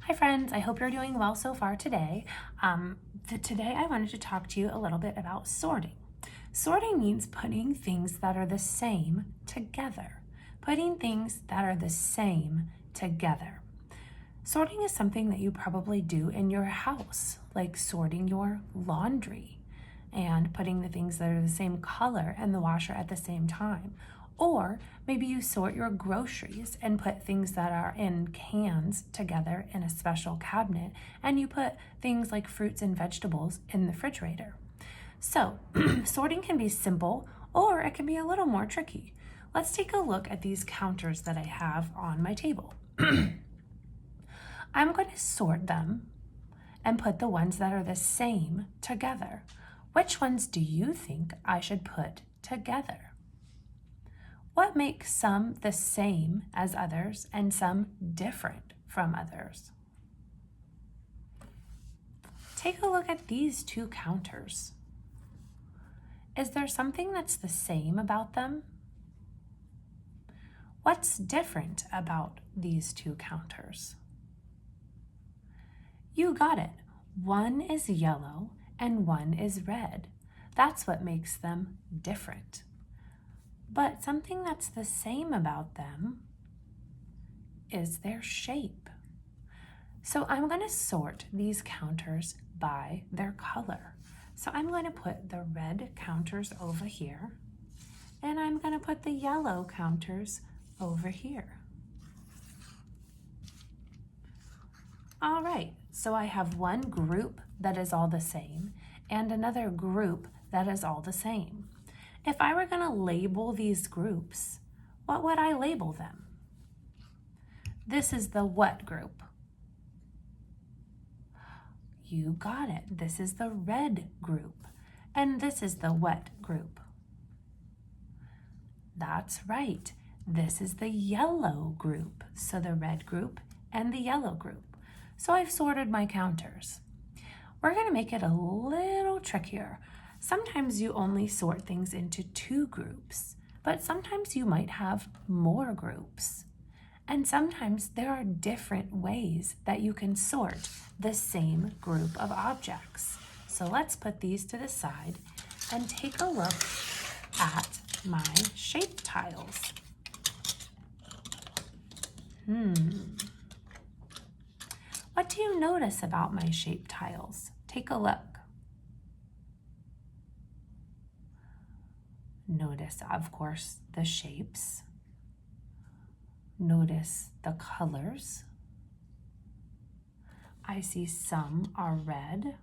Hi friends, I hope you're doing well so far today. Today I wanted to talk to you a little bit about sorting. Sorting means putting things that are the same together. Putting things that are the same together. Sorting is something that you probably do in your house, like sorting your laundry and putting the things that are the same color in the washer at the same time. Or maybe you sort your groceries and put things that are in cans together in a special cabinet, and you put things like fruits and vegetables in the refrigerator. So, sorting can be simple or it can be a little more tricky. Let's take a look at these counters that I have on my table. I'm going to sort them and put the ones that are the same together. Which ones do you think I should put together? What makes some the same as others and some different from others? Take a look at these two counters. Is there something that's the same about them? What's different about these two counters? You got it. One is yellow and one is red. That's what makes them different. But something that's the same about them is their shape. So I'm going to sort these counters by their color. So I'm going to put the red counters over here, and I'm going to put the yellow counters over here. All right, so I have one group that is all the same and another group that is all the same. If I were going to label these groups, what would I label them? This is the what group? You got it. This is the red group. And this is the what group? That's right. This is the yellow group. So the red group and the yellow group. So I've sorted my counters. We're going to make it a little trickier. Sometimes you only sort things into two groups, but sometimes you might have more groups. And sometimes there are different ways that you can sort the same group of objects. So let's put these to the side and take a look at my shape tiles. What do you notice about my shape tiles? Take a look. Notice, of course, the shapes. Notice the colors. I see some are red.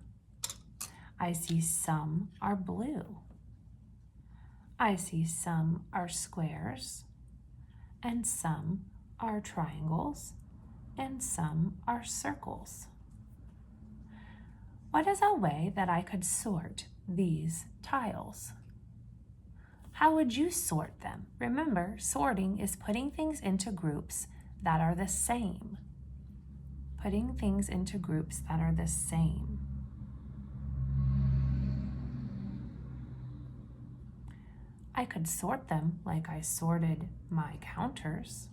I see some are blue. I see some are squares, and some are triangles, and some are circles. What is a way that I could sort these tiles? How would you sort them? Remember, sorting is putting things into groups that are the same. Putting things into groups that are the same. I could sort them like I sorted my counters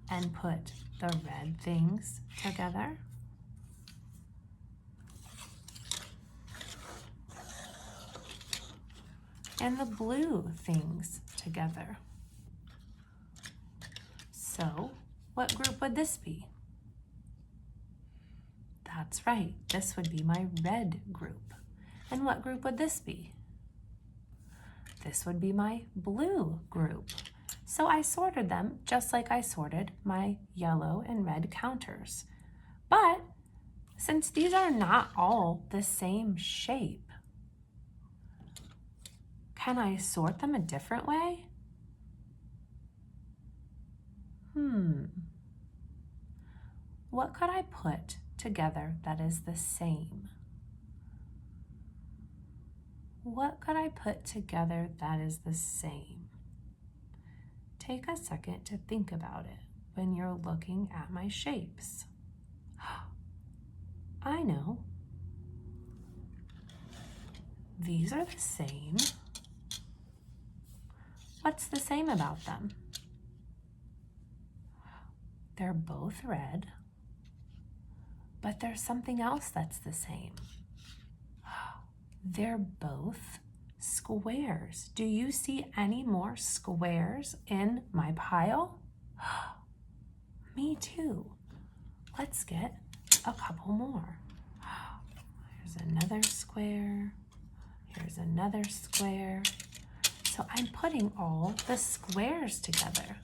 and put the red things together. And the blue things together. So, what group would this be? That's right, this would be my red group. And what group would this be? This would be my blue group. So I sorted them just like I sorted my yellow and red counters. But since these are not all the same shape, can I sort them a different way? What could I put together that is the same? What could I put together that is the same? Take a second to think about it when you're looking at my shapes. I know. These are the same. What's the same about them? They're both red. but there's something else that's the same. They're both squares. Do you see any more squares in my pile? Me too. Let's get a couple more. Here's another square. Here's another square. So I'm putting all the squares together.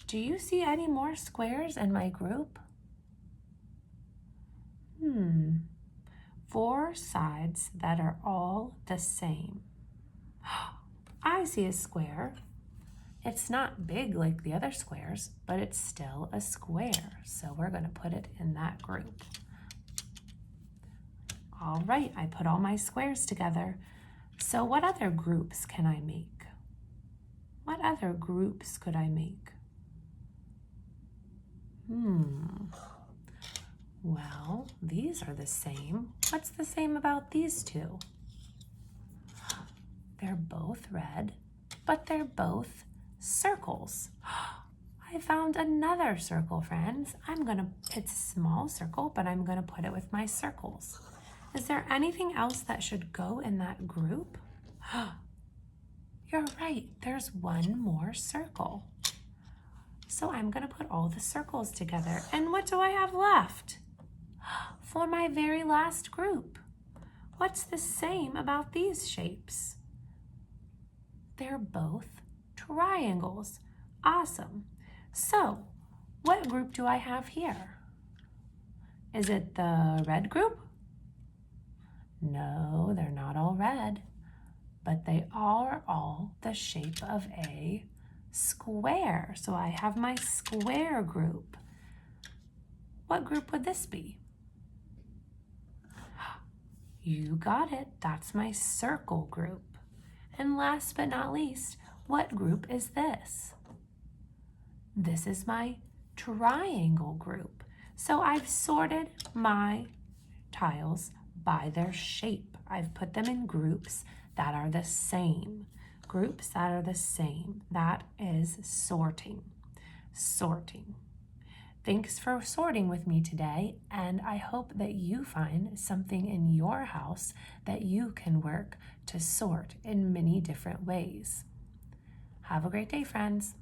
Do you see any more squares in my group? 4 sides that are all the same. I see a square. It's not big like the other squares, but it's still a square. So we're going to put it in that group. All right, I put all my squares together. So what other groups can I make? What other groups could I make? Well, these are the same. What's the same about these two? They're both red, but they're both circles. I found another circle, friends. It's a small circle, but I'm gonna put it with my circles. Is there anything else that should go in that group? You're right, there's one more circle. So I'm gonna put all the circles together. And what do I have left? For my very last group. What's the same about these shapes? They're both triangles. Awesome. So, what group do I have here? Is it the red group? No, they're not all red, but they are all the shape of a square. So I have my square group. What group would this be? You got it. That's my circle group. And last but not least, what group is this? This is my triangle group. So I've sorted my tiles by their shape. I've put them in groups that are the same. Groups that are the same. That is sorting. Sorting. Thanks for sorting with me today, and I hope that you find something in your house that you can work to sort in many different ways. Have a great day, friends.